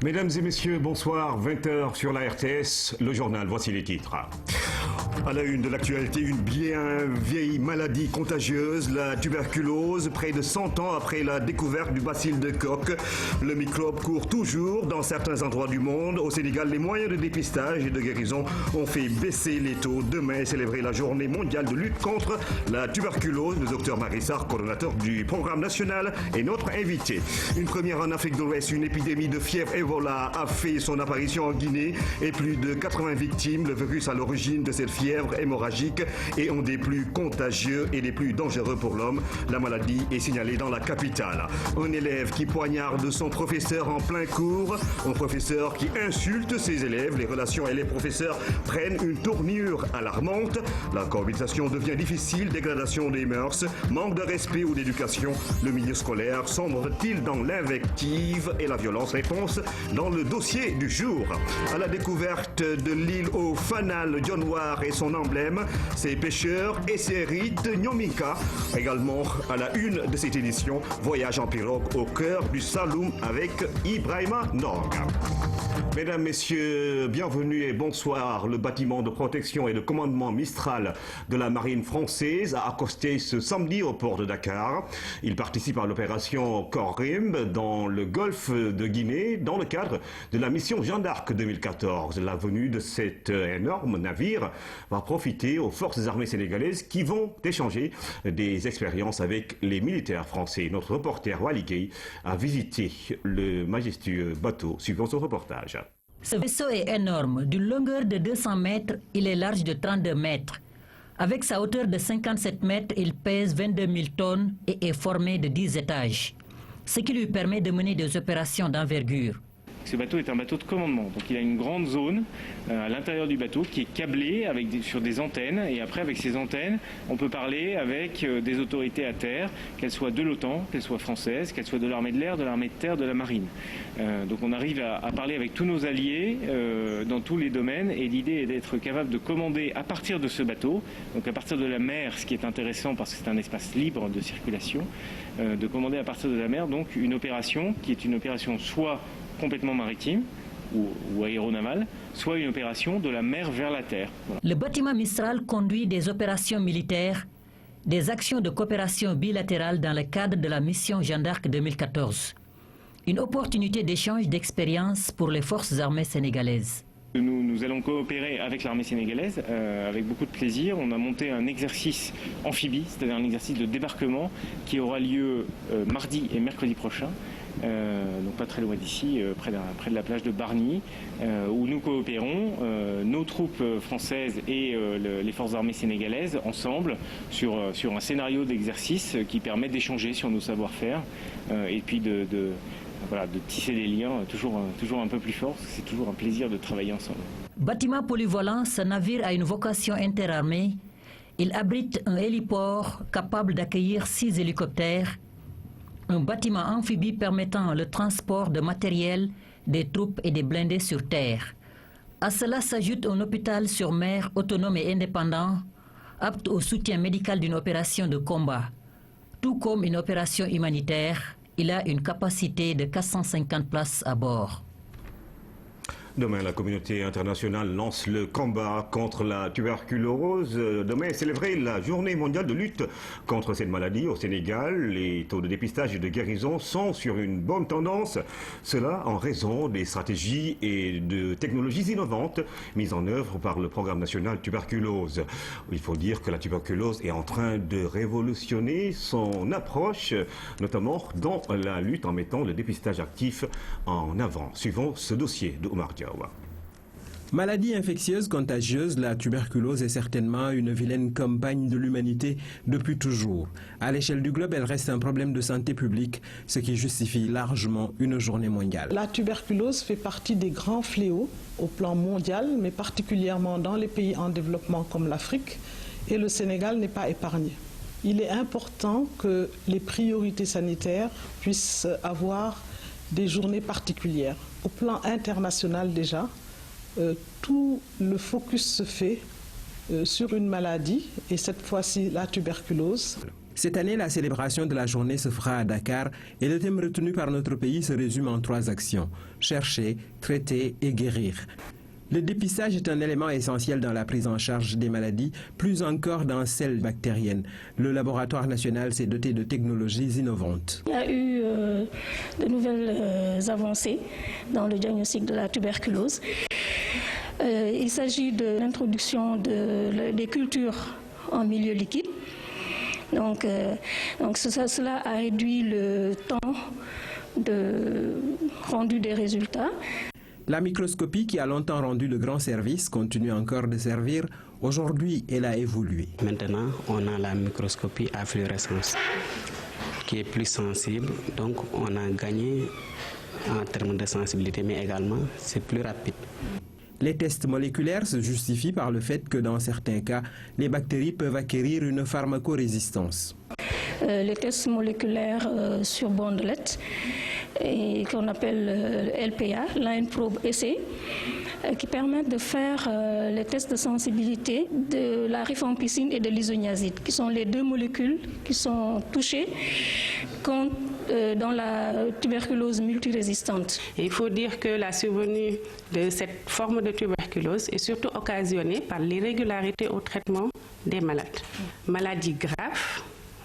Mesdames et messieurs, bonsoir. 20h sur la RTS, le journal, voici les titres. À la une de l'actualité, une bien vieille maladie contagieuse, la tuberculose, près de 100 ans après la découverte du bacille de Koch. Le microbe court toujours dans certains endroits du monde. Au Sénégal, les moyens de dépistage et de guérison ont fait baisser les taux. Demain est célébrée la journée mondiale de lutte contre la tuberculose. Le docteur Marissar, coordonnateur du programme national, est notre invité. Une première en Afrique de l'Ouest, une épidémie de fièvre Ebola a fait son apparition en Guinée et plus de 80 victimes. Le virus à l'origine de cette fièvre hémorragique et un des plus contagieux et les plus dangereux pour l'homme. La maladie est signalée dans la capitale. Un élève qui poignarde son professeur en plein cours, un professeur qui insulte ses élèves. Les relations et les professeurs prennent une tournure alarmante. La cohabitation devient difficile, dégradation des mœurs, manque de respect ou d'éducation. Le milieu scolaire sombre-t-il dans l'invective et la violence? Réponse dans le dossier du jour. À la découverte de l'île au fanal Dionewar et son emblème, ses pêcheurs et ses rites Nyomika. Également à la une de cette édition, voyage en pirogue au cœur du Saloum avec Ibrahima Norga. Mesdames, Messieurs, bienvenue et bonsoir. Le bâtiment de protection et de commandement Mistral de la Marine française a accosté ce samedi au port de Dakar. Il participe à l'opération Corrimb dans le golfe de Guinée dans le cadre de la mission Jeanne d'Arc 2014. La venue de cet énorme navire va profiter aux forces armées sénégalaises qui vont échanger des expériences avec les militaires français. Notre reporter Wali Gueye a visité le majestueux bateau. Suivons son reportage. Ce vaisseau est énorme. D'une longueur de 200 mètres, il est large de 32 mètres. Avec sa hauteur de 57 mètres, il pèse 22 000 tonnes et est formé de 10 étages, ce qui lui permet de mener des opérations d'envergure. Ce bateau est un bateau de commandement, donc il a une grande zone à l'intérieur du bateau qui est câblée sur des antennes, et après avec ces antennes on peut parler avec des autorités à terre, qu'elles soient de l'OTAN, qu'elles soient françaises, qu'elles soient de l'armée de l'air, de l'armée de terre, de la marine. Donc on arrive à parler avec tous nos alliés dans tous les domaines, et l'idée est d'être capable de commander à partir de ce bateau, donc à partir de la mer, ce qui est intéressant parce que c'est un espace libre de circulation, de commander à partir de la mer donc une opération qui est une opération soit complètement maritime ou aéronavale, soit une opération de la mer vers la terre. Voilà. Le bâtiment Mistral conduit des opérations militaires, des actions de coopération bilatérale dans le cadre de la mission Jeanne d'Arc 2014. Une opportunité d'échange d'expériences pour les forces armées sénégalaises. Nous allons coopérer avec l'armée sénégalaise avec beaucoup de plaisir. On a monté un exercice amphibie, c'est-à-dire un exercice de débarquement qui aura lieu mardi et mercredi prochain. Donc pas très loin d'ici, près de la plage de Bargny, où nous coopérons, nos troupes françaises et les forces armées sénégalaises, ensemble, sur un scénario d'exercice qui permet d'échanger sur nos savoir-faire et puis de tisser des liens toujours un peu plus forts, parce que c'est toujours un plaisir de travailler ensemble. Bâtiment polyvalent, ce navire a une vocation interarmée. Il abrite un héliport capable d'accueillir 6 hélicoptères, un bâtiment amphibie permettant le transport de matériel, des troupes et des blindés sur terre. À cela s'ajoute un hôpital sur mer autonome et indépendant, apte au soutien médical d'une opération de combat. Tout comme une opération humanitaire, il a une capacité de 450 places à bord. Demain, la communauté internationale lance le combat contre la tuberculose. Demain est célébrée la journée mondiale de lutte contre cette maladie au Sénégal. Les taux de dépistage et de guérison sont sur une bonne tendance. Cela en raison des stratégies et de technologies innovantes mises en œuvre par le programme national tuberculose. Il faut dire que la tuberculose est en train de révolutionner son approche, notamment dans la lutte en mettant le dépistage actif en avant. Suivons ce dossier de Omar Diawa. Maladie infectieuse contagieuse, la tuberculose est certainement une vilaine compagne de l'humanité depuis toujours. À l'échelle du globe, elle reste un problème de santé publique, ce qui justifie largement une journée mondiale. La tuberculose fait partie des grands fléaux au plan mondial, mais particulièrement dans les pays en développement comme l'Afrique, et le Sénégal n'est pas épargné. Il est important que les priorités sanitaires puissent avoir des journées particulières. Au plan international déjà, tout le focus se fait sur une maladie, et cette fois-ci la tuberculose. Cette année, la célébration de la journée se fera à Dakar et le thème retenu par notre pays se résume en 3 actions: chercher, traiter et guérir. Le dépistage est un élément essentiel dans la prise en charge des maladies, plus encore dans celles bactériennes. Le laboratoire national s'est doté de technologies innovantes. Il y a eu de nouvelles avancées dans le diagnostic de la tuberculose. Il s'agit de l'introduction des cultures en milieu liquide. Donc cela a réduit le temps de rendu des résultats. La microscopie, qui a longtemps rendu de grands services, continue encore de servir. Aujourd'hui, elle a évolué. Maintenant, on a la microscopie à fluorescence qui est plus sensible. Donc, on a gagné en termes de sensibilité, mais également, c'est plus rapide. Les tests moléculaires se justifient par le fait que dans certains cas, les bactéries peuvent acquérir une pharmacorésistance. Les tests moléculaires sur bandelette, et qu'on appelle LPA, Line Probe Assay, qui permettent de faire les tests de sensibilité de la rifampicine et de l'isoniazide, qui sont les 2 molécules qui sont touchées dans la tuberculose multirésistante. Et il faut dire que la survenue de cette forme de tuberculose est surtout occasionnée par l'irrégularité au traitement des malades. Maladies graves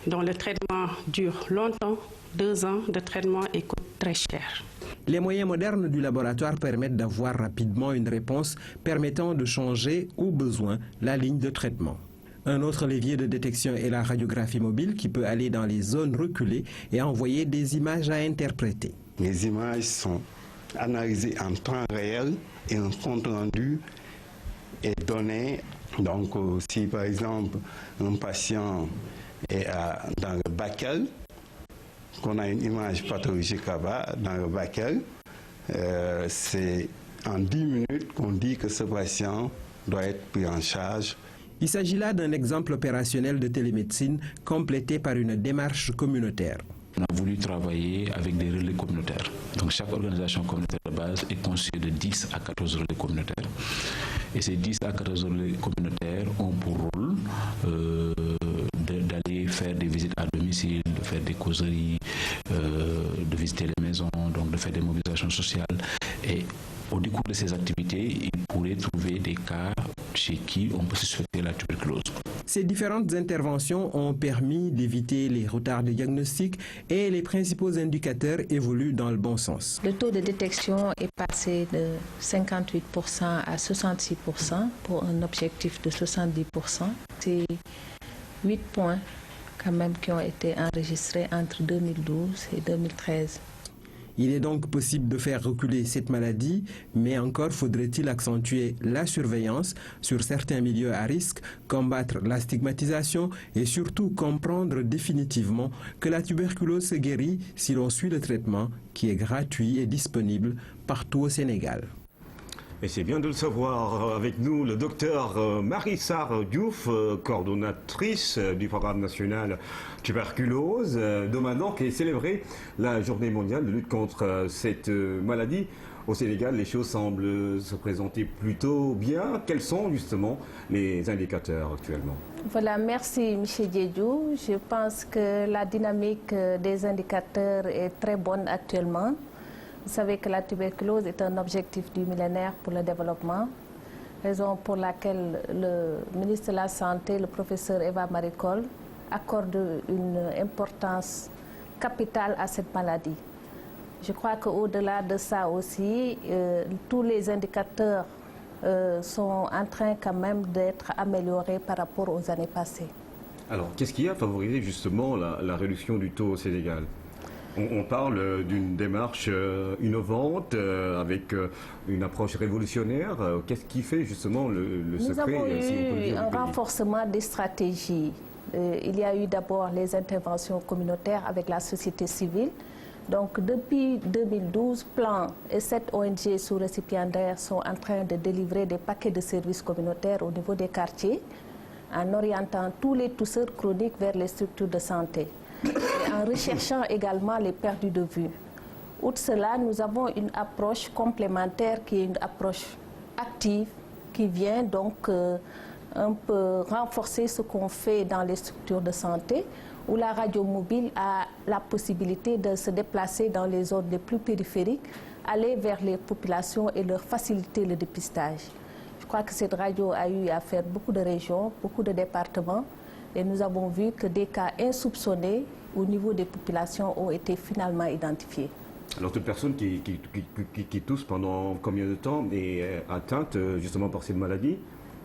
dont le traitement dure longtemps, 2 ans de traitement et coûte très cher. Les moyens modernes du laboratoire permettent d'avoir rapidement une réponse permettant de changer au besoin la ligne de traitement. Un autre levier de détection est la radiographie mobile qui peut aller dans les zones reculées et envoyer des images à interpréter. Les images sont analysées en temps réel et un compte rendu est donné. Donc si par exemple un patient est dans le Bakel, qu'on a une image pathologique là-bas, dans le Bakel, c'est en 10 minutes qu'on dit que ce patient doit être pris en charge. Il s'agit là d'un exemple opérationnel de télémédecine complété par une démarche communautaire. On a voulu travailler avec des relais communautaires. Donc chaque organisation communautaire de base est constituée de 10 à 14 relais communautaires. Et ces 10 à 14 relais communautaires ont pour rôle d'aller faire des visites à domicile, de faire des causeries, de visiter les maisons, donc de faire des mobilisations sociales. Et au décours de ces activités, ils pourraient trouver des cas chez qui on peut suspecter la tuberculose. Ces différentes interventions ont permis d'éviter les retards de diagnostic et les principaux indicateurs évoluent dans le bon sens. Le taux de détection est passé de 58% à 66% pour un objectif de 70%. C'est 8 points quand même qui ont été enregistrés entre 2012 et 2013. Il est donc possible de faire reculer cette maladie, mais encore faudrait-il accentuer la surveillance sur certains milieux à risque, combattre la stigmatisation et surtout comprendre définitivement que la tuberculose se guérit si l'on suit le traitement qui est gratuit et disponible partout au Sénégal. Et c'est bien de le savoir. Avec nous, le docteur Marie-Sarr Diouf, coordonnatrice du programme national tuberculose. Demain donc est célébrée la journée mondiale de lutte contre cette maladie. Au Sénégal, les choses semblent se présenter plutôt bien. Quels sont justement les indicateurs actuellement? Voilà, merci M. Diédiou. Je pense que la dynamique des indicateurs est très bonne actuellement. Vous savez que la tuberculose est un objectif du millénaire pour le développement, raison pour laquelle le ministre de la Santé, le professeur Eva Marie Coll, accorde une importance capitale à cette maladie. Je crois qu'au-delà de ça aussi, tous les indicateurs sont en train quand même d'être améliorés par rapport aux années passées. Alors, qu'est-ce qui a favorisé justement la réduction du taux au Sénégal ? On parle d'une démarche innovante, avec une approche révolutionnaire. Qu'est-ce qui fait justement le secret? Nous avons eu un renforcement des stratégies. Il y a eu d'abord les interventions communautaires avec la société civile. Donc depuis 2012, Plan et 7 ONG sous-récipiendaires sont en train de délivrer des paquets de services communautaires au niveau des quartiers, en orientant tous les tousseurs chroniques vers les structures de santé. Et en recherchant également les perdus de vue. Outre cela, nous avons une approche complémentaire qui est une approche active qui vient donc un peu renforcer ce qu'on fait dans les structures de santé où la radio mobile a la possibilité de se déplacer dans les zones les plus périphériques, aller vers les populations et leur faciliter le dépistage. Je crois que cette radio a eu à faire beaucoup de régions, beaucoup de départements, et nous avons vu que des cas insoupçonnés au niveau des populations ont été finalement identifiés. Alors, toute personne qui tousse pendant combien de temps est atteinte justement par cette maladie?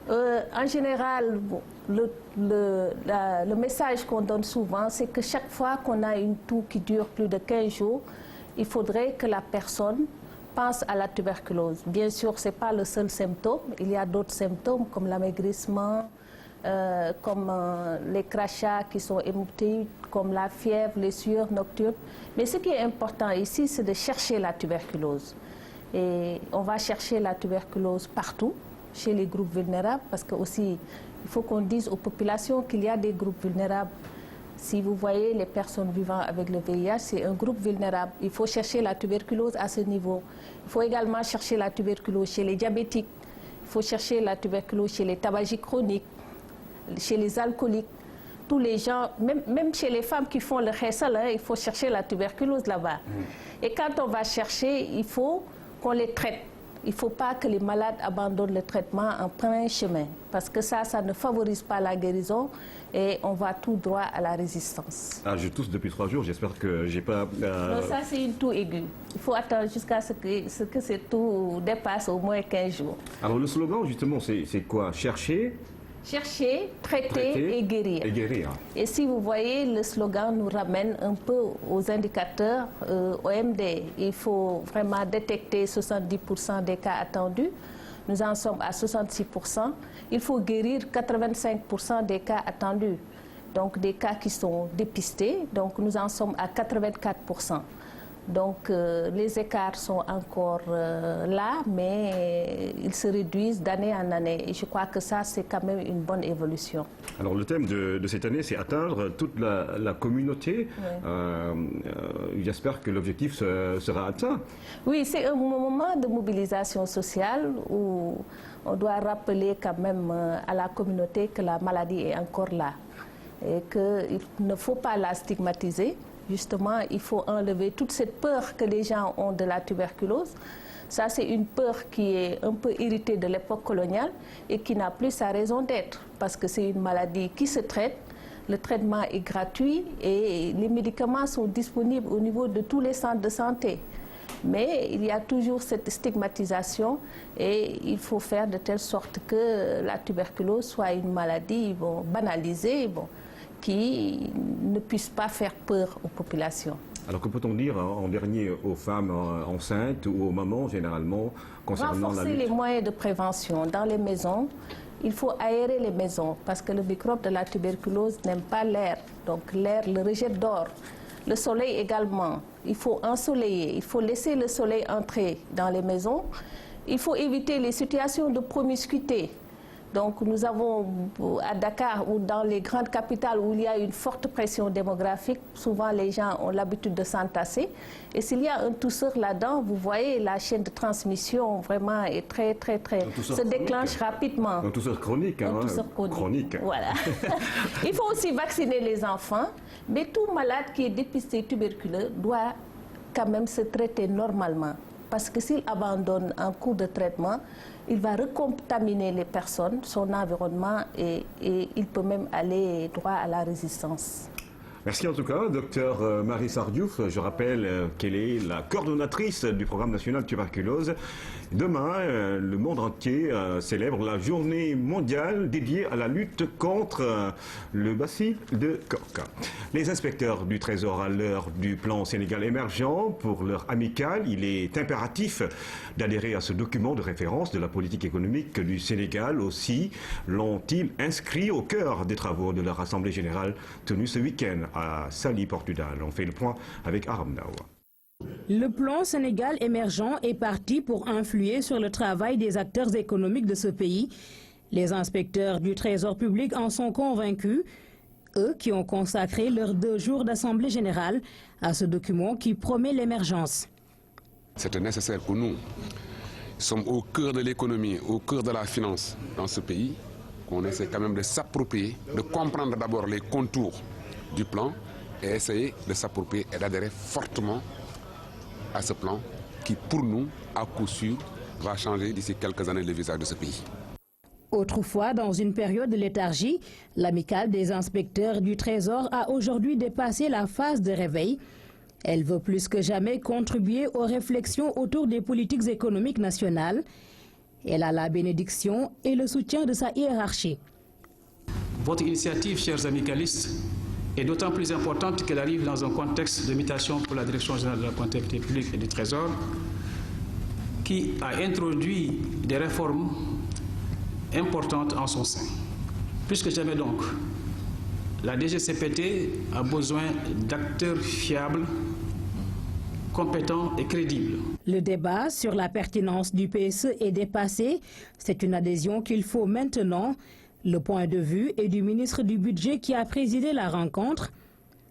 En général, le message qu'on donne souvent, c'est que chaque fois qu'on a une toux qui dure plus de 15 jours, il faudrait que la personne pense à la tuberculose. Bien sûr, ce n'est pas le seul symptôme. Il y a d'autres symptômes comme l'amaigrissement, comme les crachats qui sont émoutiques, comme la fièvre, les sueurs nocturnes. Mais ce qui est important ici, c'est de chercher la tuberculose. Et on va chercher la tuberculose partout, chez les groupes vulnérables, parce que aussi, il faut qu'on dise aux populations qu'il y a des groupes vulnérables. Si vous voyez les personnes vivant avec le VIH, c'est un groupe vulnérable. Il faut chercher la tuberculose à ce niveau. Il faut également chercher la tuberculose chez les diabétiques. Il faut chercher la tuberculose chez les tabagiques chroniques, chez les alcooliques. Tous les gens, même chez les femmes qui font le khessal, il faut chercher la tuberculose là-bas. Et quand on va chercher, il faut qu'on les traite. Il ne faut pas que les malades abandonnent le traitement en plein chemin, parce que ça ne favorise pas la guérison et on va tout droit à la résistance. Ah, je tousse depuis 3 jours, j'espère que j'ai pas... Non, ça c'est une toux aiguë. Il faut attendre jusqu'à ce que cette toux dépasse au moins 15 jours. Alors le slogan justement, c'est quoi? Chercher, traiter et guérir. Et si vous voyez, le slogan nous ramène un peu aux indicateurs OMD. Il faut vraiment détecter 70% des cas attendus. Nous en sommes à 66%. Il faut guérir 85% des cas attendus. Donc des cas qui sont dépistés. Donc nous en sommes à 84%. Donc les écarts sont encore là, mais ils se réduisent d'année en année. Et je crois que ça, c'est quand même une bonne évolution. Alors le thème de cette année, c'est atteindre toute la communauté. Oui. J'espère que l'objectif sera atteint. Oui, c'est un moment de mobilisation sociale où on doit rappeler quand même à la communauté que la maladie est encore là et qu'il ne faut pas la stigmatiser. Justement, il faut enlever toute cette peur que les gens ont de la tuberculose. Ça, c'est une peur qui est un peu héritée de l'époque coloniale et qui n'a plus sa raison d'être, parce que c'est une maladie qui se traite, le traitement est gratuit et les médicaments sont disponibles au niveau de tous les centres de santé. Mais il y a toujours cette stigmatisation et il faut faire de telle sorte que la tuberculose soit une maladie banalisée, qui ne puisse pas faire peur aux populations. Alors que peut-on dire en dernier aux femmes enceintes ou aux mamans généralement concernant la lutte? Renforcer les moyens de prévention dans les maisons. Il faut aérer les maisons parce que le microbe de la tuberculose n'aime pas l'air. Donc l'air le rejette dehors. Le soleil également. Il faut ensoleiller. Il faut laisser le soleil entrer dans les maisons. Il faut éviter les situations de promiscuité. Donc nous avons à Dakar ou dans les grandes capitales où il y a une forte pression démographique, souvent les gens ont l'habitude de s'entasser. Et s'il y a un tousseur là-dedans, vous voyez la chaîne de transmission vraiment est très se déclenche rapidement. Un tousseur chronique. Un tousseur chronique. Voilà. Il faut aussi vacciner les enfants, mais tout malade qui est dépisté tuberculeux doit quand même se traiter normalement. Parce que s'il abandonne en cours de traitement, il va recontaminer les personnes, son environnement et il peut même aller droit à la résistance. Merci en tout cas, docteur Marie Sardiouf. Je rappelle qu'elle est la coordonnatrice du programme national tuberculose. Demain, le monde entier célèbre la journée mondiale dédiée à la lutte contre le bacille de Koch. Les inspecteurs du Trésor, à l'heure du plan Sénégal émergent, pour leur amicale, il est impératif d'adhérer à ce document de référence de la politique économique du Sénégal. Aussi l'ont-ils inscrit au cœur des travaux de leur Assemblée générale tenue ce week-end à Saly, Portugal. On fait le point avec Aram Nawa. Le plan Sénégal émergent est parti pour influer sur le travail des acteurs économiques de ce pays. Les inspecteurs du Trésor public en sont convaincus, eux qui ont consacré leurs 2 jours d'Assemblée générale à ce document qui promet l'émergence. C'est nécessaire pour nous. Nous sommes au cœur de l'économie, au cœur de la finance dans ce pays, qu'on essaie quand même de s'approprier, de comprendre d'abord les contours du plan et essayer de s'approprier et d'adhérer fortement à ce plan qui, pour nous, à coup sûr, va changer d'ici quelques années le visage de ce pays. Autrefois, dans une période de léthargie, l'amicale des inspecteurs du Trésor a aujourd'hui dépassé la phase de réveil. Elle veut plus que jamais contribuer aux réflexions autour des politiques économiques nationales. Elle a la bénédiction et le soutien de sa hiérarchie. Votre initiative, chers amicalistes, est d'autant plus importante qu'elle arrive dans un contexte de mutation pour la Direction générale de la comptabilité publique et du Trésor, qui a introduit des réformes importante en son sein. Plus que jamais donc, la DGCPT a besoin d'acteurs fiables, compétents et crédibles. Le débat sur la pertinence du PSE est dépassé. C'est une adhésion qu'il faut maintenant. Le point de vue est du ministre du Budget qui a présidé la rencontre.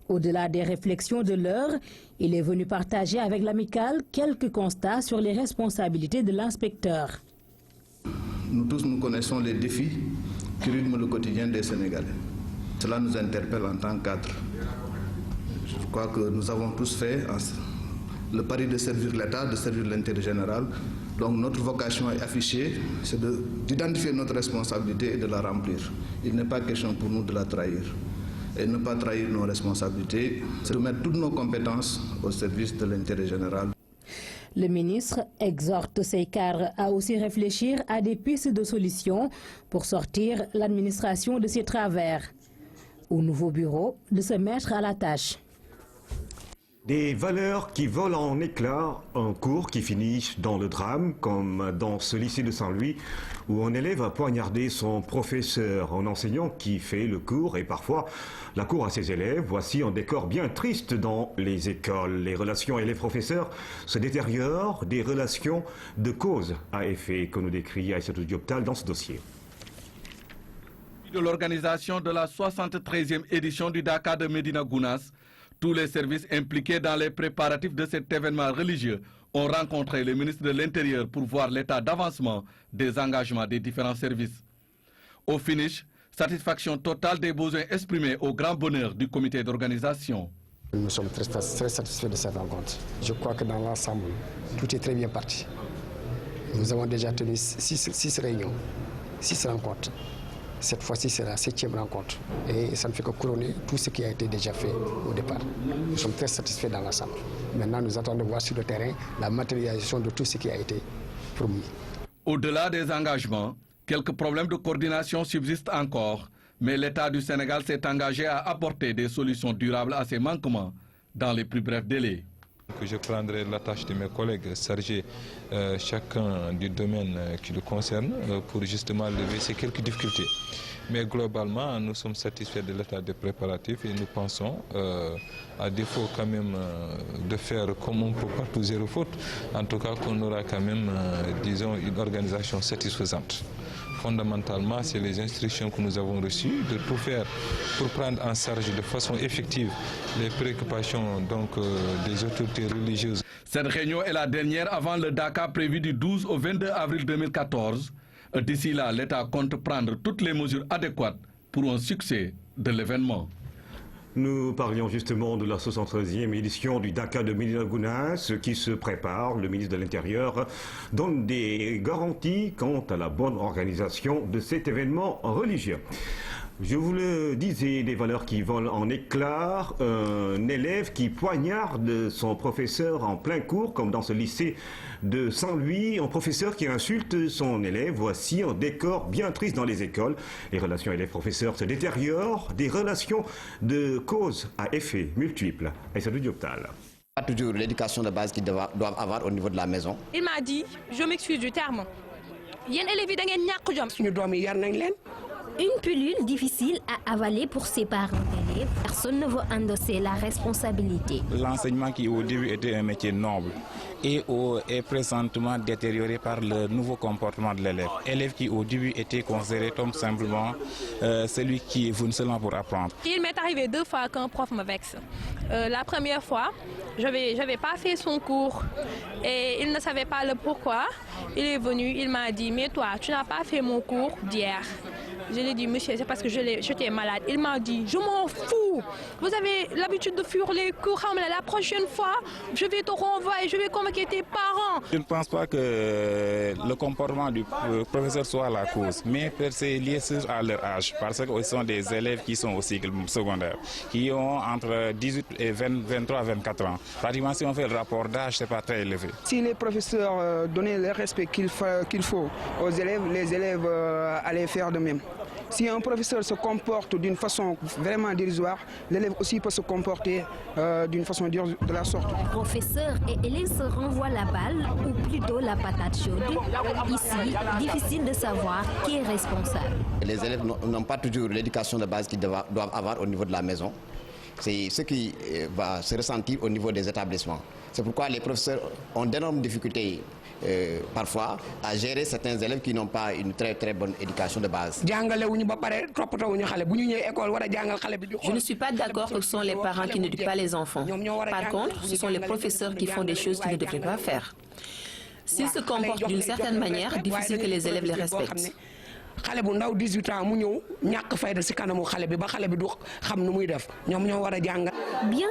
Au-delà des réflexions de l'heure, il est venu partager avec l'amicale quelques constats sur les responsabilités de l'inspecteur. Nous tous, nous connaissons les défis qui rythment le quotidien des Sénégalais. Cela nous interpelle en tant qu'adre. Je crois que nous avons tous fait le pari de servir l'État, de servir l'intérêt général. Donc notre vocation est affichée, c'est d'identifier notre responsabilité et de la remplir. Il n'est pas question pour nous de la trahir. Et ne pas trahir nos responsabilités, c'est de mettre toutes nos compétences au service de l'intérêt général. Le ministre exhorte ses cadres à aussi réfléchir à des pistes de solutions pour sortir l'administration de ses travers. Au nouveau bureau, de se mettre à la tâche. Des valeurs qui volent en éclats, un cours qui finit dans le drame, comme dans ce lycée de Saint-Louis, où un élève a poignardé son professeur, un enseignant qui fait le cours et parfois la cour à ses élèves. Voici un décor bien triste dans les écoles. Les relations élèves-professeurs se détériorent, des relations de cause à effet que nous décrit Aïssatou Dioptal dans ce dossier. De l'organisation de la 73e édition du Dakar de Médina Gounass, tous les services impliqués dans les préparatifs de cet événement religieux ont rencontré le ministre de l'Intérieur pour voir l'état d'avancement des engagements des différents services. Au finish, satisfaction totale des besoins exprimés au grand bonheur du comité d'organisation. Nous sommes très satisfaits de cette rencontre. Je crois que dans l'ensemble, tout est très bien parti. Nous avons déjà tenu 6 réunions, 6 rencontres. Cette fois-ci, c'est la 7e rencontre. Et ça ne fait que couronner tout ce qui a été déjà fait au départ. Nous sommes très satisfaits dans l'ensemble. Maintenant, nous attendons de voir sur le terrain la matérialisation de tout ce qui a été promis. Au-delà des engagements, quelques problèmes de coordination subsistent encore, mais l'État du Sénégal s'est engagé à apporter des solutions durables à ces manquements dans les plus brefs délais. Je prendrai la tâche de mes collègues chargés chacun du domaine qui le concerne pour justement lever ces quelques difficultés. Mais globalement, nous sommes satisfaits de l'état des préparatifs et nous pensons, à défaut quand même de faire comme on peut partout zéro faute, en tout cas qu'on aura quand même, disons, une organisation satisfaisante. Fondamentalement, c'est les instructions que nous avons reçues de tout faire pour prendre en charge de façon effective les préoccupations donc, des autorités religieuses. Cette réunion est la dernière avant le Dakar prévu du 12 au 22 avril 2014. D'ici là, l'État compte prendre toutes les mesures adéquates pour un succès de l'événement. Nous parlions justement de la 73e édition du Dakar de Médina Gounass qui se prépare. Le ministre de l'Intérieur donne des garanties quant à la bonne organisation de cet événement religieux. Je vous le disais, des valeurs qui volent en éclats, un élève qui poignarde son professeur en plein cours, comme dans ce lycée de Saint-Louis, un professeur qui insulte son élève. Voici un décor bien triste dans les écoles. Les relations élèves-professeurs se détériorent, des relations de cause à effet multiples. Aïssatou Dioptal. Pas toujours l'éducation de base qu'ils doivent avoir au niveau de la maison. Il m'a dit, je m'excuse du terme, une pilule difficile à avaler pour ses parents d'élèves. Personne ne veut endosser la responsabilité. L'enseignement qui au début était un métier noble est présentement détérioré par le nouveau comportement de l'élève. L'élève qui au début était considéré comme simplement celui qui est venu seulement pour apprendre. Il m'est arrivé 2 fois qu'un prof me vexe. La première fois, je n'avais pas fait son cours et il ne savait pas le pourquoi. Il est venu, il m'a dit, mais toi, tu n'as pas fait mon cours d'hier. Je lui ai dit, monsieur, c'est parce que j'étais malade. Il m'a dit, je m'en fous. Vous avez l'habitude de fuir les cours. La prochaine fois, je vais te renvoyer, je vais convoquer tes parents. Je ne pense pas que le comportement du professeur soit la cause, mais c'est lié à leur âge, parce que ce sont des élèves qui sont au cycle secondaire, qui ont entre 18 et 23 24 ans. Pratiquement, si on fait le rapport d'âge, ce n'est pas très élevé. Si les professeurs donnaient le respect qu'il faut aux élèves, les élèves allaient faire de même. Si un professeur se comporte d'une façon vraiment dérisoire, l'élève aussi peut se comporter d'une façon de la sorte. Professeurs et élèves se renvoient la balle ou plutôt la patate chaude. Ici, difficile de savoir qui est responsable. Les élèves n'ont pas toujours l'éducation de base qu'ils doivent avoir au niveau de la maison. C'est ce qui va se ressentir au niveau des établissements. C'est pourquoi les professeurs ont d'énormes difficultés parfois à gérer certains élèves qui n'ont pas une très bonne éducation de base. Je ne suis pas d'accord que ce sont les parents qui n'éduquent pas les enfants. Par contre, ce sont les professeurs qui font des choses qu'ils ne devraient pas faire. S'ils se comportent d'une certaine manière, difficile que les élèves les respectent. Bien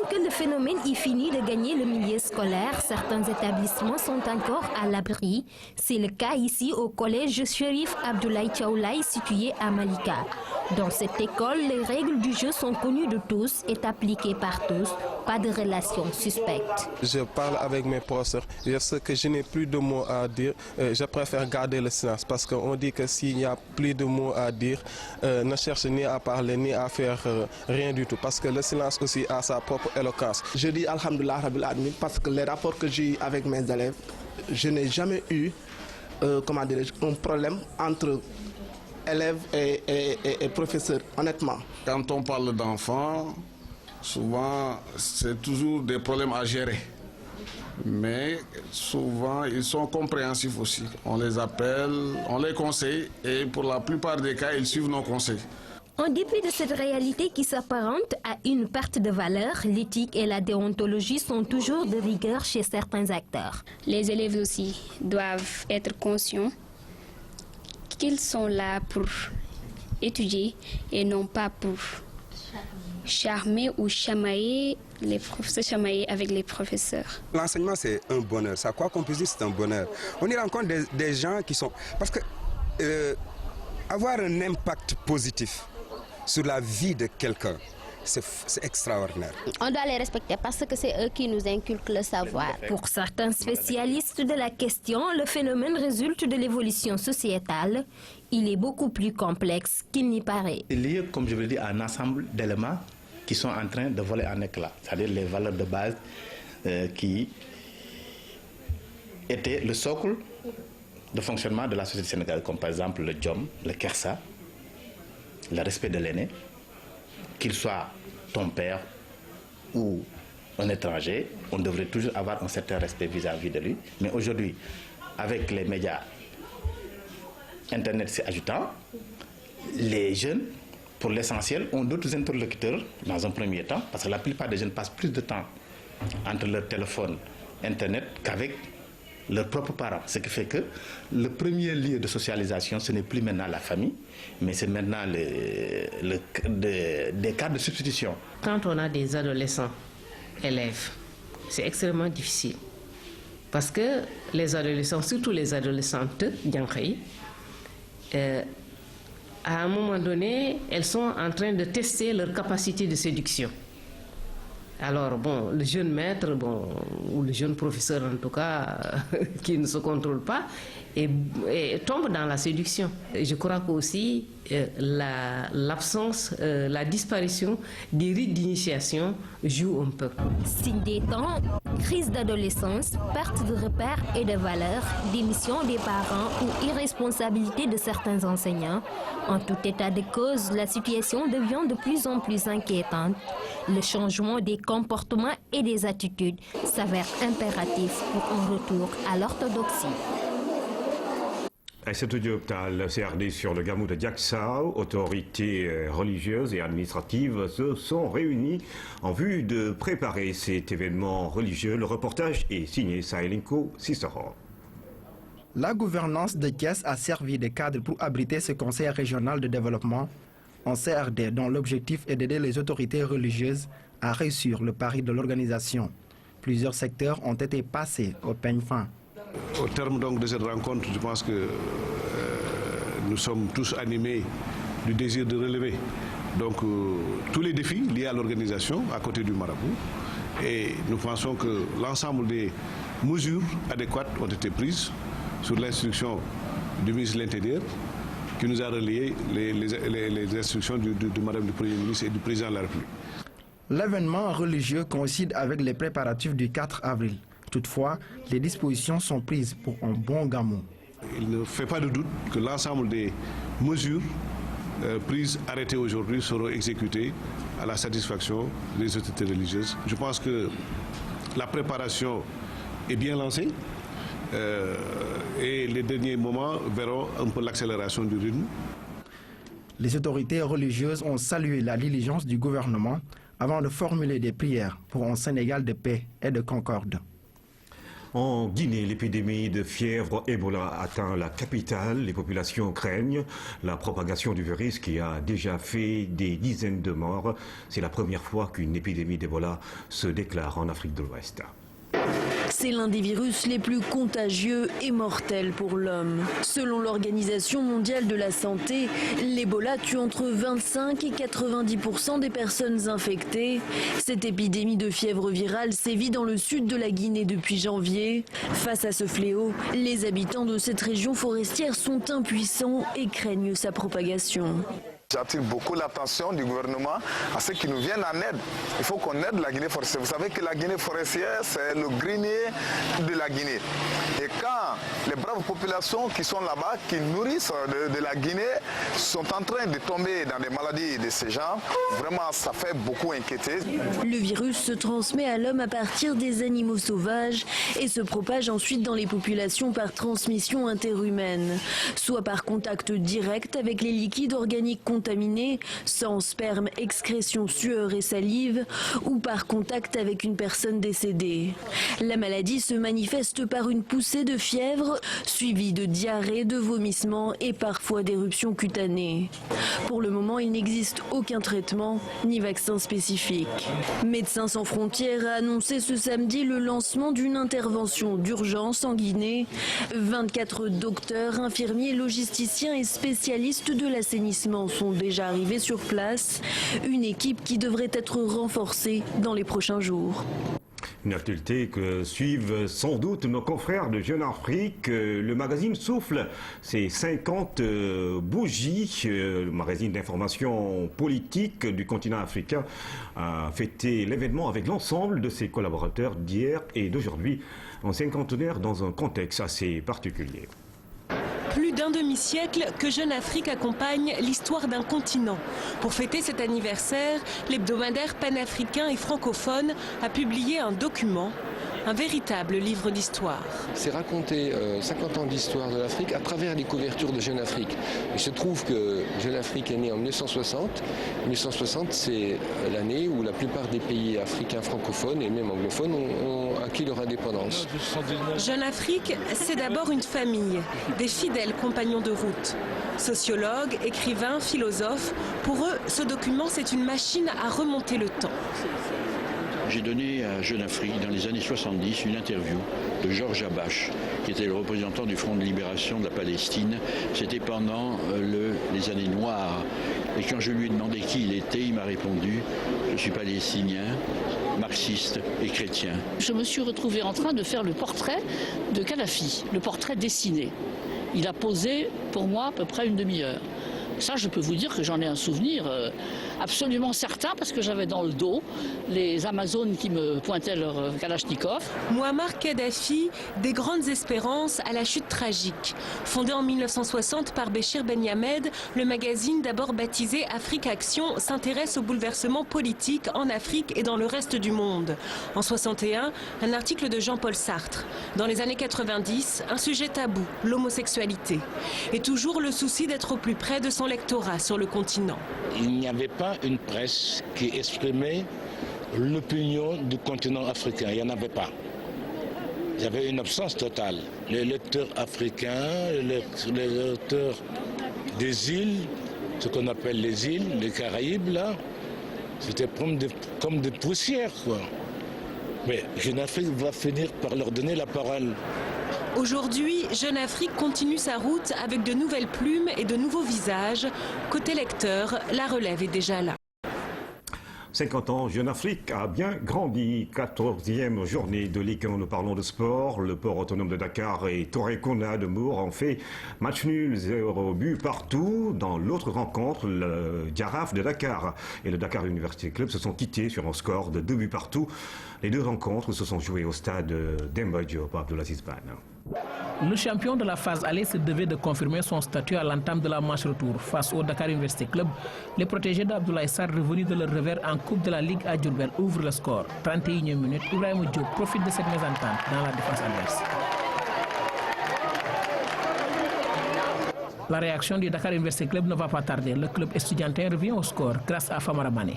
que le phénomène ait fini de gagner le milieu scolaire, certains établissements sont encore à l'abri. C'est le cas ici au collège Chérif Abdoulaye Tchaoulaye situé à Malika. Dans cette école, les règles du jeu sont connues de tous et appliquées par tous. Pas de relation suspecte. Je parle avec mes professeurs. Je sais que je n'ai plus de mots à dire. Je préfère garder le silence parce qu'on dit que s'il n'y a plus de mots à dire, ne cherche ni à parler ni à faire rien du tout. Parce que le silence aussi a sa propre éloquence. Je dis Alhamdulillah Rabbil Alamin parce que les rapports que j'ai eu avec mes élèves, je n'ai jamais eu un problème entre élèves et professeurs, honnêtement. Quand on parle d'enfants, souvent c'est toujours des problèmes à gérer. Mais souvent ils sont compréhensifs aussi. On les appelle, on les conseille et pour la plupart des cas, ils suivent nos conseils. En dépit de cette réalité qui s'apparente à une perte de valeur, l'éthique et la déontologie sont toujours de rigueur chez certains acteurs. Les élèves aussi doivent être conscients qu'ils sont là pour étudier et non pas pour charmer ou chamailler les professeurs, chamailler avec les professeurs. L'enseignement, c'est un bonheur. Ça, quoi qu'on puisse dire, c'est un bonheur. On y rencontre des gens qui sont... Parce que avoir un impact positif sur la vie de quelqu'un, c'est extraordinaire. On doit les respecter parce que c'est eux qui nous inculquent le savoir. Pour certains spécialistes de la question, le phénomène résulte de l'évolution sociétale. Il est beaucoup plus complexe qu'il n'y paraît. Il y a, comme je vous l'ai dit, un ensemble d'éléments qui sont en train de voler en éclats. C'est-à-dire les valeurs de base qui étaient le socle de fonctionnement de la société sénégalaise, comme par exemple le djom, le kersa, le respect de l'aîné, qu'il soit ton père ou un étranger, on devrait toujours avoir un certain respect vis-à-vis de lui. Mais aujourd'hui, avec les médias, Internet s'y ajoutant, les jeunes, pour l'essentiel, ont d'autres interlocuteurs dans un premier temps, parce que la plupart des jeunes passent plus de temps entre leur téléphone, Internet, qu'avec leurs propres parents. Ce qui fait que le premier lieu de socialisation, ce n'est plus maintenant la famille, mais c'est maintenant des cas de substitution. Quand on a des adolescents élèves, c'est extrêmement difficile. Parce que les adolescents, surtout les adolescentes, à un moment donné, elles sont en train de tester leur capacité de séduction. Alors, bon, le jeune maître, ou le jeune professeur en tout cas, qui ne se contrôle pas, et tombe dans la séduction. Et je crois qu'aussi, l'absence, la disparition des rites d'initiation joue un peu. Signe des temps, crise d'adolescence, perte de repères et de valeurs, démission des parents ou irresponsabilité de certains enseignants. En tout état de cause, la situation devient de plus en plus inquiétante. Le changement des comportements et des attitudes s'avère impératif pour un retour à l'orthodoxie. Cet audio-optal CRD sur le Gamou de Diacksao, autorités religieuses et administratives se sont réunies en vue de préparer cet événement religieux. Le reportage est signé Sahelinko Sisterhall. La gouvernance de Thiès a servi de cadre pour abriter ce conseil régional de développement en CRD dont l'objectif est d'aider les autorités religieuses à réussir le pari de l'organisation. Plusieurs secteurs ont été passés au peigne fin. Au terme donc de cette rencontre, je pense que nous sommes tous animés du désir de relever donc, tous les défis liés à l'organisation à côté du marabout. Et nous pensons que l'ensemble des mesures adéquates ont été prises sur l'instruction du ministre de l'Intérieur qui nous a relayé les instructions de Madame le Premier ministre et du Président de la République. L'événement religieux coïncide avec les préparatifs du 4 avril. Toutefois, les dispositions sont prises pour un bon gamou. Il ne fait pas de doute que l'ensemble des mesures prises, arrêtées aujourd'hui, seront exécutées à la satisfaction des autorités religieuses. Je pense que la préparation est bien lancée et les derniers moments verront un peu l'accélération du rythme. Les autorités religieuses ont salué la diligence du gouvernement avant de formuler des prières pour un Sénégal de paix et de concorde. En Guinée, l'épidémie de fièvre Ebola atteint la capitale. Les populations craignent la propagation du virus qui a déjà fait des dizaines de morts. C'est la première fois qu'une épidémie d'Ebola se déclare en Afrique de l'Ouest. C'est l'un des virus les plus contagieux et mortels pour l'homme. Selon l'Organisation mondiale de la santé, l'Ebola tue entre 25 et 90% des personnes infectées. Cette épidémie de fièvre virale sévit dans le sud de la Guinée depuis janvier. Face à ce fléau, les habitants de cette région forestière sont impuissants et craignent sa propagation. J'attire beaucoup l'attention du gouvernement à ceux qui nous viennent en aide. Il faut qu'on aide la Guinée forestière. Vous savez que la Guinée forestière, c'est le grenier de la Guinée. Et quand les braves populations qui sont là-bas, qui nourrissent de la Guinée, sont en train de tomber dans des maladies de ces gens, vraiment ça fait beaucoup inquiéter. Le virus se transmet à l'homme à partir des animaux sauvages et se propage ensuite dans les populations par transmission interhumaine, soit par contact direct avec les liquides organiques contaminés, sang, sperme, excrétion, sueur et salive, ou par contact avec une personne décédée. La maladie se manifeste par une poussée de fièvre, suivie de diarrhée, de vomissements et parfois d'éruptions cutanées. Pour le moment, il n'existe aucun traitement ni vaccin spécifique. Médecins sans frontières a annoncé ce samedi le lancement d'une intervention d'urgence en Guinée. 24 docteurs, infirmiers, logisticiens et spécialistes de l'assainissement sont déjà arrivés sur place. Une équipe qui devrait être renforcée dans les prochains jours. Une actualité que suivent sans doute nos confrères de Jeune Afrique. Le magazine Souffle ses 50 bougies. Le magazine d'information politique du continent africain a fêté l'événement avec l'ensemble de ses collaborateurs d'hier et d'aujourd'hui, en cinquantenaire dans un contexte assez particulier. Plus d'un demi-siècle que Jeune Afrique accompagne l'histoire d'un continent. Pour fêter cet anniversaire, l'hebdomadaire panafricain et francophone a publié un document, un véritable livre d'histoire. C'est raconter 50 ans d'histoire de l'Afrique à travers les couvertures de Jeune Afrique. Il se trouve que Jeune Afrique est né en 1960. 1960, c'est l'année où la plupart des pays africains francophones et même anglophones ont acquis leur indépendance. Jeune Afrique, c'est d'abord une famille, des fidèles compagnons de route. Sociologues, écrivains, philosophes, pour eux, ce document, c'est une machine à remonter le temps. J'ai donné à Jeune Afrique, dans les années 70, une interview de Georges Habash, qui était le représentant du Front de libération de la Palestine. C'était pendant les années noires. Et quand je lui ai demandé qui il était, il m'a répondu « Je suis palestinien, marxiste et chrétien ». Je me suis retrouvée en train de faire le portrait de Kadhafi, le portrait dessiné. Il a posé pour moi à peu près une demi-heure. Ça, je peux vous dire que j'en ai un souvenir absolument certain parce que j'avais dans le dos les Amazones qui me pointaient leur Kalachnikov. Muammar Kadhafi, des grandes espérances à la chute tragique. Fondé en 1960 par Béchir Ben Yamed, le magazine d'abord baptisé Afrique Action s'intéresse aux bouleversements politiques en Afrique et dans le reste du monde. En 61, un article de Jean-Paul Sartre. Dans les années 90, un sujet tabou, l'homosexualité. Et toujours le souci d'être au plus près de son lectorat sur le continent. Il n'y avait pas une presse qui exprimait l'opinion du continent africain. Il n'y en avait pas. il y avait une absence totale. Les lecteurs africains, les lecteurs des îles, ce qu'on appelle les îles, les Caraïbes, là, c'était comme des poussières, quoi. Mais Jeune Afrique va finir par leur donner la parole. Aujourd'hui, Jeune Afrique continue sa route avec de nouvelles plumes et de nouveaux visages. Côté lecteur, la relève est déjà là. 50 ans, Jeune Afrique a bien grandi. 14e journée de Ligue 1, nous parlons de sport. Le port autonome de Dakar et Torekona de Mour ont fait match nul, 0 but partout. Dans l'autre rencontre, le Giraffe de Dakar et le Dakar University Club se sont quittés sur un score de 2 buts partout. Les deux rencontres se sont jouées au stade Demba Diop, Abdoulaziz Ban. Le champion de la phase allée se devait de confirmer son statut à l'entame de la manche retour. Face au Dakar University Club, les protégés d'Abdoulaye Sarr revenus de leur revers en Coupe de la Ligue à Diourbel ouvrent le score. 31e minute, Ibrahima Diop profite de cette mésentente dans la défense adverse. La réaction du Dakar University Club ne va pas tarder. Le club estudiantin revient au score grâce à Famara Mané.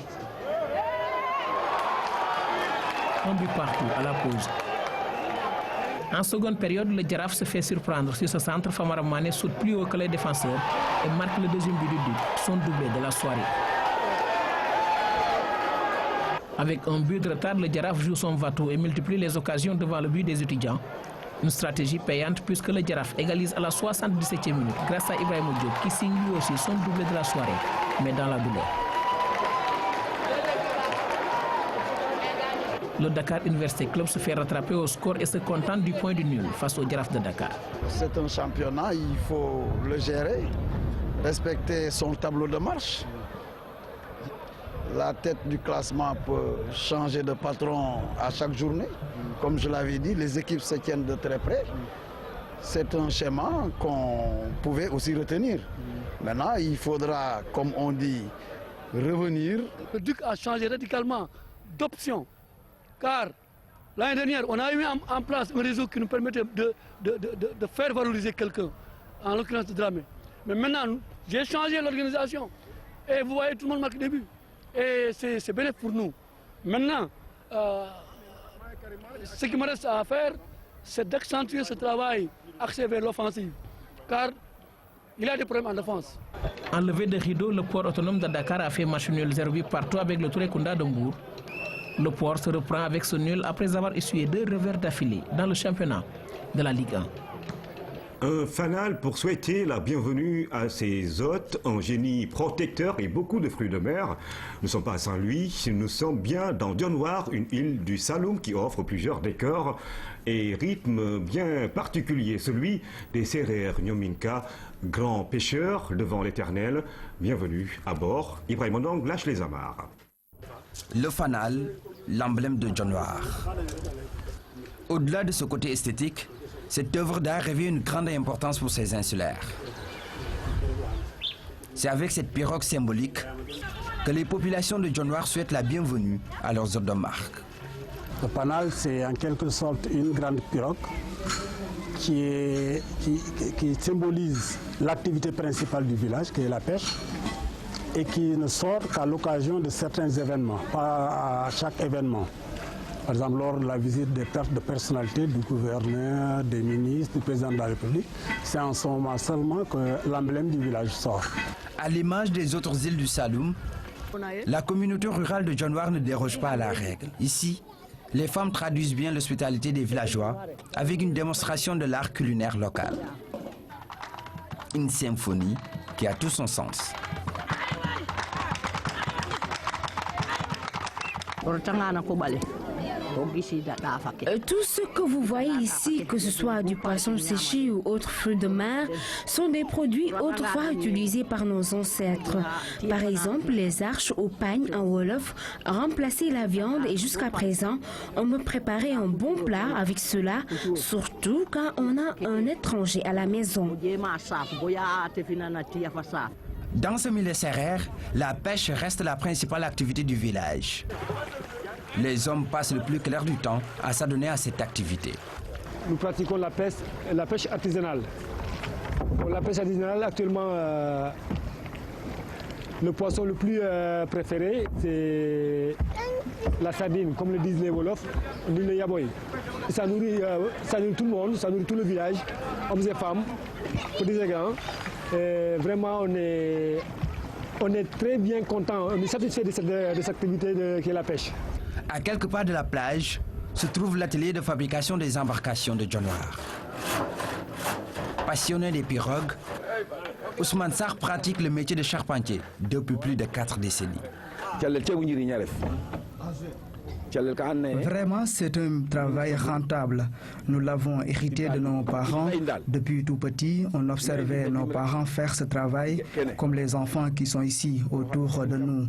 Un but partout à la pause. En seconde période, le Giraffe se fait surprendre sur ce centre. Famara Mané saute plus haut que les défenseurs et marque le deuxième but du duc, son doublé de la soirée. Avec un but de retard, le Giraffe joue son va-tout et multiplie les occasions devant le but des étudiants. Une stratégie payante puisque le Giraffe égalise à la 77e minute grâce à Ibrahima Diop qui signe lui aussi son doublé de la soirée, mais dans la douleur. Le Dakar University Club se fait rattraper au score et se contente du point du nul face au Giraffe de Dakar. C'est un championnat, il faut le gérer, respecter son tableau de marche. La tête du classement peut changer de patron à chaque journée. Comme je l'avais dit, les équipes se tiennent de très près. C'est un schéma qu'on pouvait aussi retenir. Maintenant, il faudra, comme on dit, revenir. Le Duc a changé radicalement d'option. Car l'année dernière, on a mis en place un réseau qui nous permettait de faire valoriser quelqu'un, en l'occurrence de Dramé. Mais maintenant, j'ai changé l'organisation. Et vous voyez, tout le monde marque des buts. Et c'est bénéfique pour nous. Maintenant, ce qui me reste à faire, c'est d'accentuer ce travail axé vers l'offensive. Car il y a des problèmes en défense. Enlevé de rideau, le port autonome de Dakar a fait match nul 0 but partout avec le Torekunda de Mour. Le port se reprend avec ce nul après avoir essuyé 2 revers d'affilée dans le championnat de la Ligue 1. Un fanal pour souhaiter la bienvenue à ses hôtes, un génie protecteur et beaucoup de fruits de mer. Nous ne sommes pas à Saint-Louis, nous sommes bien dans Dionewar, une île du Saloum qui offre plusieurs décors et rythmes bien particuliers, celui des Sérères Nyominka, grands pêcheurs devant l'éternel. Bienvenue à bord. Ibrahim Ondong lâche les amarres. Le fanal, l'emblème de Dionewar. Au-delà de ce côté esthétique, cette œuvre d'art revêt une grande importance pour ces insulaires. C'est avec cette pirogue symbolique que les populations de Dionewar souhaitent la bienvenue à leurs hôtes de marque. Le fanal, c'est en quelque sorte une grande pirogue qui symbolise l'activité principale du village, qui est la pêche, et qui ne sort qu'à l'occasion de certains événements, pas à chaque événement. Par exemple, lors de la visite des personnalités du gouverneur, des ministres, du président de la République, c'est en ce moment seulement que l'emblème du village sort. À l'image des autres îles du Saloum, la communauté rurale de Dionewar ne déroge pas à la règle. Ici, les femmes traduisent bien l'hospitalité des villageois avec une démonstration de l'art culinaire local. Une symphonie qui a tout son sens. Tout ce que vous voyez ici, que ce soit du poisson séché ou autres fruits de mer, sont des produits autrefois utilisés par nos ancêtres. Par exemple, les arches au pagne en Wolof remplaçaient la viande et jusqu'à présent, on me préparait un bon plat avec cela, surtout quand on a un étranger à la maison. Dans ce milieu sérère, la pêche reste la principale activité du village. Les hommes passent le plus clair du temps à s'adonner à cette activité. Nous pratiquons la pêche artisanale. La pêche artisanale, actuellement, le poisson le plus préféré, c'est la sardine, comme le disent les Wolofs, on dit le yaboy. Ça nourrit tout le monde, ça nourrit tout le village, hommes et femmes, petits et grands. Et vraiment, on est très bien content, on est satisfait de cette activité qui est la pêche. À quelques pas de la plage se trouve l'atelier de fabrication des embarcations de John Noir. Passionné des pirogues, Ousmane Sarr pratique le métier de charpentier depuis plus de 4 décennies. Vraiment, c'est un travail rentable. Nous l'avons hérité de nos parents. Depuis tout petit, on observait nos parents faire ce travail comme les enfants qui sont ici autour de nous.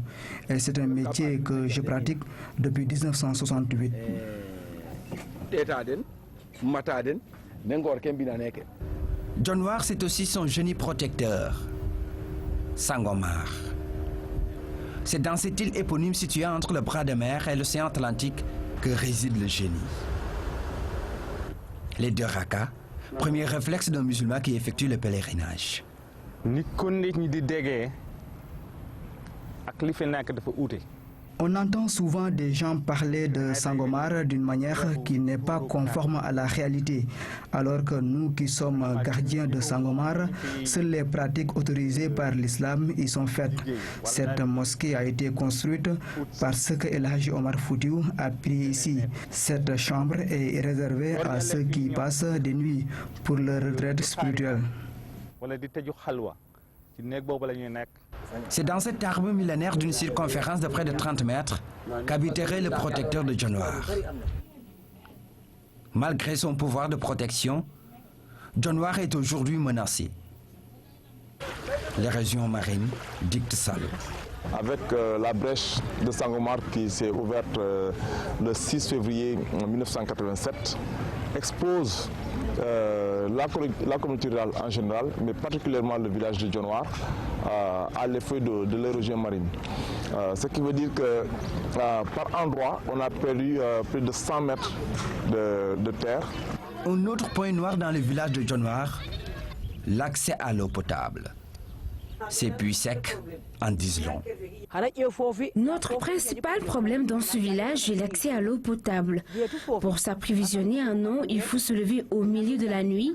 Et c'est un métier que je pratique depuis 1968. John Noir, c'est aussi son génie protecteur, Sangomar. C'est dans cette île éponyme située entre le bras de mer et l'océan Atlantique que réside le génie. Les 2 rakas, premier réflexe d'un musulman qui effectue le pèlerinage. On entend souvent des gens parler de Sangomar d'une manière qui n'est pas conforme à la réalité, alors que nous qui sommes gardiens de Sangomar, seules les pratiques autorisées par l'islam y sont faites. Cette mosquée a été construite parce que El Hadji Omar Foutiyou a prié ici. Cette chambre est réservée à ceux qui passent des nuits pour leur retraite spirituelle. C'est dans cet arbre millénaire d'une circonférence de près de 30 mètres qu'habiterait le protecteur de John Noir. Malgré son pouvoir de protection, John Noir est aujourd'hui menacé. L'érosion marine dicte ça. Avec la brèche de Sangomar qui s'est ouverte le 6 février 1987, expose la communauté rurale en général, mais particulièrement le village de John Noir, à l'effet de l'érosion marine. Ce qui veut dire que par endroit, on a perdu plus de 100 mètres de terre. Un autre point noir dans le village de John Noir, l'accès à l'eau potable. Ces puits secs en disent long. Notre principal problème dans ce village est l'accès à l'eau potable. Pour s'approvisionner en eau, il faut se lever au milieu de la nuit.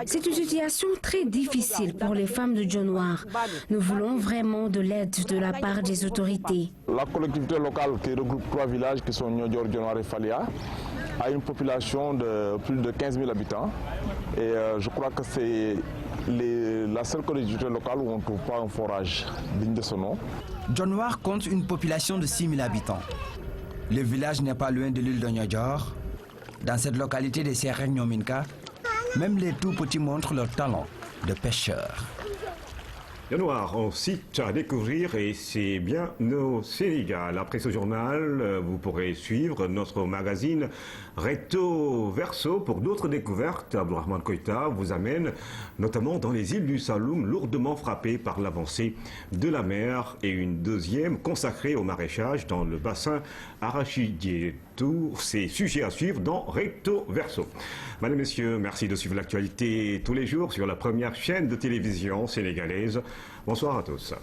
C'est une situation très difficile pour les femmes de John Noir. Nous voulons vraiment de l'aide de la part des autorités. La collectivité locale qui regroupe 3 villages qui sont Niodior, John Noir et Falia a une population de plus de 15 000 habitants. Et je crois que c'est la seule collectivité locale où on ne trouve pas un forage digne de ce nom. John Noir compte une population de 6 000 habitants. Le village n'est pas loin de l'île de Niodior. Dans cette localité des Sierra Nyominka, même les tout petits montrent leur talent de pêcheurs. John Noir, un site à découvrir et c'est bien au Sénégal. Après ce journal, vous pourrez suivre notre magazine Recto Verso pour d'autres découvertes. Abdourahmane Koïta vous amène notamment dans les îles du Saloum, lourdement frappées par l'avancée de la mer, et une deuxième consacrée au maraîchage dans le bassin arachidier. Tous ces sujets à suivre dans Recto Verso. Mesdames, Messieurs, merci de suivre l'actualité tous les jours sur la première chaîne de télévision sénégalaise. Bonsoir à tous.